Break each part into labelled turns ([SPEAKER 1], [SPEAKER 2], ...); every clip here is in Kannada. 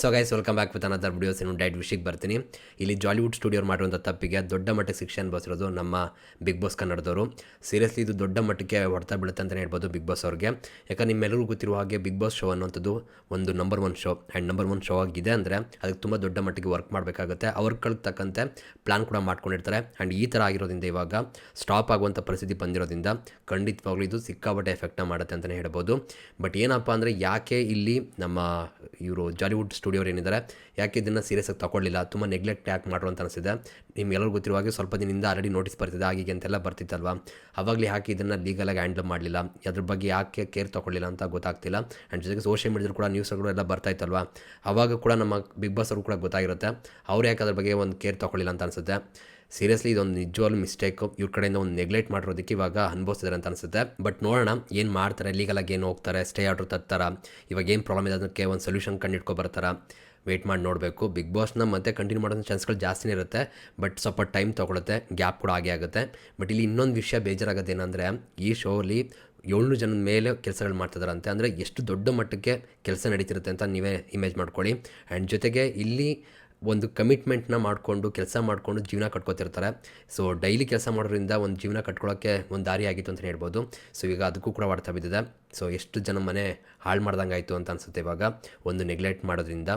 [SPEAKER 1] So guys welcome back with another videos. ಇನ್ನು ಡೈಟ್ ವಿಷಯಕ್ಕೆ ಬರ್ತೀನಿ. ಇಲ್ಲಿ ಜಾಲಿವುಡ್ ಸ್ಟುಡಿಯೋರು ಮಾಡಿರುವಂಥ ತಪ್ಪಿಗೆ ದೊಡ್ಡ ಮಟ್ಟಕ್ಕೆ ಶಿಕ್ಷೆ ಅನುಭವಿಸಿರೋದು ನಮ್ಮ ಬಿಗ್ ಬಾಸ್ ಕನ್ನಡದವರು. ಸೀರಿಯಸ್ಲಿ ಇದು ದೊಡ್ಡ ಮಟ್ಟಕ್ಕೆ ಹೊಡ್ತಾ ಬೀಳುತ್ತೆ ಅಂತಲೇ ಹೇಳ್ಬೋದು ಬಿಗ್ ಬಾಸ್ ಅವ್ರಿಗೆ. ಯಾಕಂದ್ರೆ ನಿಮ್ಮೆಲ್ಲರಿಗೂ ಗೊತ್ತಿರುವ ಹಾಗೆ ಬಿಗ್ ಬಾಸ್ ಶೋ ಅನ್ನೋಂಥದ್ದು ಒಂದು number 1 show and number 1 show ಆಗಿದೆ ಅಂದರೆ ಅದಕ್ಕೆ ತುಂಬ ದೊಡ್ಡ ಮಟ್ಟಿಗೆ ವರ್ಕ್ ಮಾಡಬೇಕಾಗುತ್ತೆ. ಅವ್ರಿಗೆ ತಕ್ಕಂತೆ ಪ್ಲಾನ್ ಕೂಡ ಮಾಡ್ಕೊಂಡಿರ್ತಾರೆ. ಆ್ಯಂಡ್ ಈ ಥರ ಆಗಿರೋದ್ರಿಂದ ಇವಾಗ ಸ್ಟಾಪ್ ಆಗುವಂಥ ಪರಿಸ್ಥಿತಿ ಬಂದಿರೋದ್ರಿಂದ ಖಂಡಿತವಾಗ್ಲೂ ಇದು ಸಿಕ್ಕಾಪಟ್ಟೆ ಎಫೆಕ್ಟ್ನ ಮಾಡುತ್ತೆ ಅಂತಲೇ ಹೇಳ್ಬೋದು. ಬಟ್ ಏನಪ್ಪ ಅಂದರೆ ಯಾಕೆ ಇಲ್ಲಿ ನಮ್ಮ ಇವರು ಜಾಲಿವುಡ್ ಸ್ಟುಡಿಯೋರು ಏನಿದ್ದಾರೆ ಯಾಕೆ ಇದನ್ನು ಸೀರಿಯಸ್ಸಾಗಿ ತೊಗೊಳ್ಳಿಲ್ಲ, ತುಂಬ ನೆಗ್ಲೆಕ್ಟ್ ಯಾಕೆ ಮಾಡ್ರು ಅಂತ ಅನಿಸಿದೆ. ನಿಮ್ಗೆಲ್ಲರೂ ಗೊತ್ತಿರುವ ಹಾಗೆ ಸ್ವಲ್ಪ ದಿನದಿಂದ ಆಲ್ರೆಡಿ ನೋಟಿಸ್ ಬರ್ತಿದೆ ಹಾಗೆ ಅಂತೆಲ್ಲ ಬರ್ತಿತ್ತಲ್ವ, ಅವಾಗಲೇ ಯಾಕೆ ಇದನ್ನು ಲೀಗಲಾಗಿ ಹ್ಯಾಂಡಲ್ ಮಾಡಲಿಲ್ಲ, ಅದ್ರ ಬಗ್ಗೆ ಯಾಕೆ ಕೇರ್ ತೊಗೊಳ್ಳಿಲ್ಲ ಅಂತ ಗೊತ್ತಾಗ್ತಿಲ್ಲ. ಆ್ಯಂಡ್ ಜೊತೆಗೆ ಸೋಷಿಯಲ್ ಮೀಡಿಯಾದಲ್ಲಿ ಕೂಡ ನ್ಯೂಸ್ಗಳು ಎಲ್ಲ ಬರ್ತಾಯಿತ್ತಲ್ವ, ಅವಾಗ ಕೂಡ ನಮ್ಮ ಬಿಗ್ ಬಾಸ್ ಅವ್ರಿಗೂ ಕೂಡ ಗೊತ್ತಾಗಿರುತ್ತೆ ಅವ್ರು ಯಾಕೆ ಅದ್ರ ಬಗ್ಗೆ ಒಂದು ಕೇರ್ ತೊಗೊಳ್ಳಿಲ್ಲ ಅಂತ ಅನಿಸುತ್ತೆ. ಸೀರಿಯಸ್ಲಿ ಇದೊಂದು ನಿಜವಾಗ್ಲೂ ಮಿಸ್ಟೇಕು, ಇವ್ರ ಕಡೆಯಿಂದ ಒಂದು ನೆಗ್ಲೆಕ್ಟ್ ಮಾಡಿರೋದಕ್ಕೆ ಇವಾಗ ಅನುಭವಿಸಿದ್ದಾರೆ ಅಂತ ಅನಿಸುತ್ತೆ. ಬಟ್ ನೋಡೋಣ ಏನು ಮಾಡ್ತಾರೆ, ಲೀಗಲಾಗಿ ಏನು ಹೋಗ್ತಾರೆ, ಸ್ಟೇ ಆರ್ಡ್ರ್ ತರ್ತಾರ, ಇವಾಗ ಏನು ಪ್ರಾಬ್ಲಮ್ ಇದೆ ಅದಕ್ಕೆ ಒಂದು ಸೊಲ್ಯೂಷನ್ ಕಂಡು ಬರ್ತಾರ, ವೆಯ್ಟ್ ಮಾಡಿ ನೋಡಬೇಕು. ಬಿಗ್ ಬಾಸ್ನ ಮತ್ತೆ ಕಂಟಿನ್ಯೂ ಮಾಡೋದು ಚಾನ್ಸ್ಗಳು ಜಾಸ್ತಿನೇ ಇರುತ್ತೆ, ಬಟ್ ಸ್ವಲ್ಪ ಟೈಮ್ ತೊಗೊಳುತ್ತೆ, ಗ್ಯಾಪ್ ಕೂಡ ಆಗೇ ಆಗುತ್ತೆ. ಬಟ್ ಇಲ್ಲಿ ಇನ್ನೊಂದು ವಿಷಯ ಬೇಜಾರಾಗೋದು ಏನಂದರೆ ಈ ಶೋಲಿ 700 ಜನದ ಮೇಲೆ ಕೆಲಸಗಳು ಮಾಡ್ತಿದ್ದಾರಂತೆ. ಅಂದರೆ ಎಷ್ಟು ದೊಡ್ಡ ಮಟ್ಟಕ್ಕೆ ಕೆಲಸ ನಡೀತಿರುತ್ತೆ ಅಂತ ನೀವೇ ಇಮೇಜ್ ಮಾಡ್ಕೊಳ್ಳಿ. ಆ್ಯಂಡ್ ಜೊತೆಗೆ ಇಲ್ಲಿ ಒಂದು ಕಮಿಟ್ಮೆಂಟ್ನ ಮಾಡಿಕೊಂಡು ಕೆಲಸ ಮಾಡಿಕೊಂಡು ಜೀವನ ಕಟ್ಕೋತಿರ್ತಾರೆ. ಸೊ ಡೈಲಿ ಕೆಲಸ ಮಾಡೋದ್ರಿಂದ ಒಂದು ಜೀವನ ಕಟ್ಕೊಳ್ಳೋಕ್ಕೆ ಒಂದು ದಾರಿ ಆಗಿತ್ತು ಅಂತಲೇ ಹೇಳ್ಬೋದು. ಸೊ ಈಗ ಅದಕ್ಕೂ ಕೂಡ ಹೊಡ್ತಾ ಬಿದ್ದಿದೆ. ಸೊ ಎಷ್ಟು ಜನ ಮನೆ ಹಾಳು ಮಾಡ್ದಂಗೆ ಆಯಿತು ಅಂತ ಅನಿಸುತ್ತೆ ಇವಾಗ ಒಂದು ನೆಗ್ಲೆಕ್ಟ್ ಮಾಡೋದ್ರಿಂದ.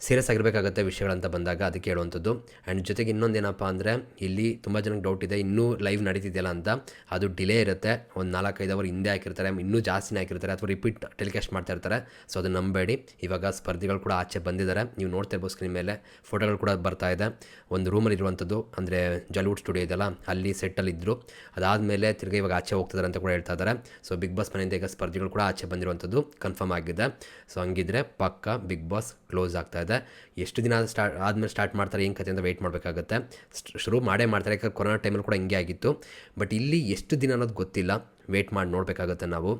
[SPEAKER 1] ಸೀರಿಯಸ್ ಆಗಿರಬೇಕಾಗತ್ತೆ ವಿಷಯಗಳಂತ ಬಂದಾಗ ಅದಕ್ಕೆ ಹೇಳುವಂಥದ್ದು. ಆ್ಯಂಡ್ ಜೊತೆಗೆ ಇನ್ನೊಂದೇನಪ್ಪ ಅಂದರೆ ಇಲ್ಲಿ ತುಂಬ ಜನಕ್ಕೆ ಡೌಟ್ ಇದೆ ಇನ್ನೂ ಲೈವ್ ನಡೀತಿದೆಯಲ್ಲ ಅಂತ. ಅದು ಡಿಲೇ ಇರುತ್ತೆ, ಒಂದು 4-5 ಅವರ್ ಹಿಂದೆ ಹಾಕಿರ್ತಾರೆ, ಇನ್ನೂ ಜಾಸ್ತಿನೇ ಹಾಕಿರ್ತಾರೆ ಅಥವಾ ರಿಪೀಟ್ ಟೆಲಿಕಾಸ್ಟ್ ಮಾಡ್ತಾ ಇರ್ತಾರೆ. ಸೊ ಅದು ನಂಬೇಡಿ. ಇವಾಗ ಸ್ಪರ್ಧಿಗಳು ಕೂಡ ಆಚೆ ಬಂದಿದ್ದಾರೆ, ನೀವು ನೋಡ್ತಾ ಇರ್ಬೋದು ಸ್ಕ್ರೀನ್ ಮೇಲೆ ಫೋಟೋಗಳು ಕೂಡ ಬರ್ತಾ ಇದೆ. ಒಂದು ರೂಮಲ್ಲಿ ಇರುವಂಥದ್ದು ಅಂದರೆ ಜಾಲಿವುಡ್ ಸ್ಟುಡಿಯೋ ಇದೆಯಲ್ಲ ಅಲ್ಲಿ ಸೆಟ್ಟಲ್ಲಿದ್ದರು, ಅದಾದಮೇಲೆ ತಿರ್ಗಿ ಇವಾಗ ಆಚೆ ಹೋಗ್ತಿದ್ದಾರೆ ಅಂತ ಕೂಡ ಹೇಳ್ತಾ ಇದ್ದಾರೆ. ಸೊ ಬಿಗ್ ಬಾಸ್ ಮನೆಯಿಂದ ಈಗ ಸ್ಪರ್ಧಿಗಳು ಕೂಡ ಆಚೆ ಬಂದಿರುವಂಥದ್ದು ಕನ್ಫರ್ಮ್ ಆಗಿದೆ. ಸೊ ಹಂಗಿದ್ರೆ ಪಕ್ಕ ಬಿಗ್ ಬಾಸ್ ಕ್ಲೋಸ್ ಆಗ್ತಾ ಇದೆ. ಎಷ್ಟು ದಿನ ಆದಮೇಲೆ ಸ್ಟಾರ್ಟ್ ಮಾಡ್ತಾರೆ ಏನು ಕತೆ ಅಂತ ವೆಯ್ಟ್ ಮಾಡಬೇಕಾಗುತ್ತೆ. ಶುರು ಮಾಡೇ ಮಾಡ್ತಾರೆ, ಯಾಕಂದ್ರೆ ಕೊರೋನಾ ಟೈಮಲ್ಲಿ ಕೂಡ ಹಿಂಗೆ ಆಗಿತ್ತು. ಬಟ್ ಇಲ್ಲಿ ಎಷ್ಟು ದಿನ ಅನ್ನೋದು ಗೊತ್ತಿಲ್ಲ, ವೆಯ್ಟ್ ಮಾಡಿ ನೋಡಬೇಕಾಗುತ್ತೆ ನಾವು.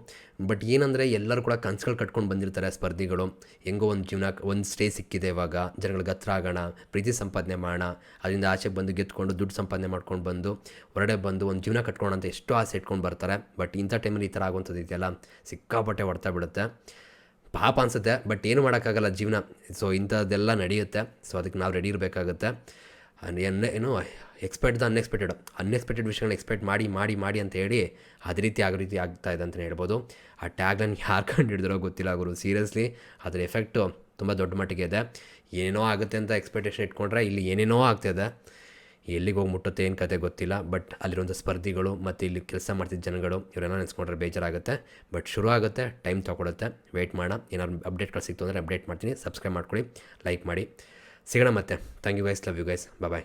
[SPEAKER 1] ಬಟ್ ಏನಂದರೆ ಎಲ್ಲರೂ ಕೂಡ ಕನಸುಗಳು ಕಟ್ಕೊಂಡು ಬಂದಿರ್ತಾರೆ ಸ್ಪರ್ಧಿಗಳು, ಹೆಂಗೋ ಒಂದು ಜೀವನ ಒಂದು ಸ್ಟೇ ಸಿಕ್ಕಿದೆ, ಇವಾಗ ಜನಗಳಿಗೆ ಹತ್ರ ಆಗೋಣ, ಪ್ರೀತಿ ಸಂಪಾದನೆ ಮಾಡೋಣ, ಅದರಿಂದ ಆಚೆ ಬಂದು ಗೆದ್ಕೊಂಡು ದುಡ್ಡು ಸಂಪಾದನೆ ಮಾಡ್ಕೊಂಡು ಬಂದು ಹೊರಡೆ ಬಂದು ಒಂದು ಜೀವನ ಕಟ್ಕೊಳ್ಳೋಣ ಅಂತ ಎಷ್ಟು ಆಸೆ ಇಟ್ಕೊಂಡು ಬರ್ತಾರೆ. ಬಟ್ ಇಂಥ ಟೈಮಲ್ಲಿ ಈ ಥರ ಆಗುವಂಥದ್ದು ಇದೆಯಲ್ಲ ಸಿಕ್ಕಾಪಟ್ಟೆ ಹೊಡ್ತಾ ಬಿಡುತ್ತೆ, ಪಾಪ ಅನಿಸುತ್ತೆ. ಬಟ್ ಏನು ಮಾಡೋಕ್ಕಾಗಲ್ಲ ಜೀವನ. ಸೊ ಇಂಥದ್ದೆಲ್ಲ ನಡೆಯುತ್ತೆ. ಸೊ ಅದಕ್ಕೆ ನಾವು ರೆಡಿ ಇರಬೇಕಾಗುತ್ತೆ. ಏನು ಎಕ್ಸ್ಪೆಕ್ಟ್ ದ ಅನ್ಎಕ್ಸ್ಪೆಕ್ಟೆಡ್ ವಿಷಯಗಳನ್ನ ಎಕ್ಸ್ಪೆಕ್ಟ್ ಮಾಡಿ ಅಂತ ಹೇಳಿ ಅದೇ ರೀತಿ ಆಗ್ತಾಯಿದೆ ಅಂತಲೇ ಹೇಳ್ಬೋದು. ಆ ಟ್ಯಾಗ್ಲೈನ್ ಯಾರು ಕಂಡು ಹಿಡಿದಿರೋ ಗೊತ್ತಿಲ್ಲ ಗುರು. ಸೀರಿಯಸ್ಲಿ ಅದರ ಎಫೆಕ್ಟು ತುಂಬ ದೊಡ್ಡ ಮಟ್ಟಿಗೆ ಇದೆ. ಏನೇನೋ ಆಗುತ್ತೆ ಅಂತ ಎಕ್ಸ್ಪೆಕ್ಟೇಷನ್ ಇಟ್ಕೊಂಡ್ರೆ ಇಲ್ಲಿ ಏನೇನೋ ಆಗ್ತಾಯಿದೆ, ಎಲ್ಲಿಗೆ ಹೋಗಿ ಮುಟ್ಟುತ್ತೆ ಏನು ಕತೆ ಗೊತ್ತಿಲ್ಲ. ಬಟ್ ಅಲ್ಲಿರುವಂಥ ಸ್ಪರ್ಧಿಗಳು ಮತ್ತು ಇಲ್ಲಿ ಕೆಲಸ ಮಾಡ್ತಿದ್ದ ಜನಗಳು ಇವರೆಲ್ಲ ನೆನೆಸ್ಕೊಂಡ್ರೆ ಬೇಜಾರಾಗುತ್ತೆ. ಬಟ್ ಶುರು ಆಗುತ್ತೆ, ಟೈಮ್ ತೊಗೊಳುತ್ತೆ, ವೆಯ್ಟ್ ಮಾಡೋಣ. ಏನಾದ್ರು ಅಪ್ಡೇಟ್ಗಳು ಸಿಕ್ತು ಅಂದರೆ ಅಪ್ಡೇಟ್ ಮಾಡ್ತೀನಿ. ಸಬ್ಸ್ಕ್ರೈಬ್ ಮಾಡ್ಕೊಳ್ಳಿ, ಲೈಕ್ ಮಾಡಿ. ಸಿಗೋಣ ಮತ್ತೆ. Thank you guys, love you guys, bye.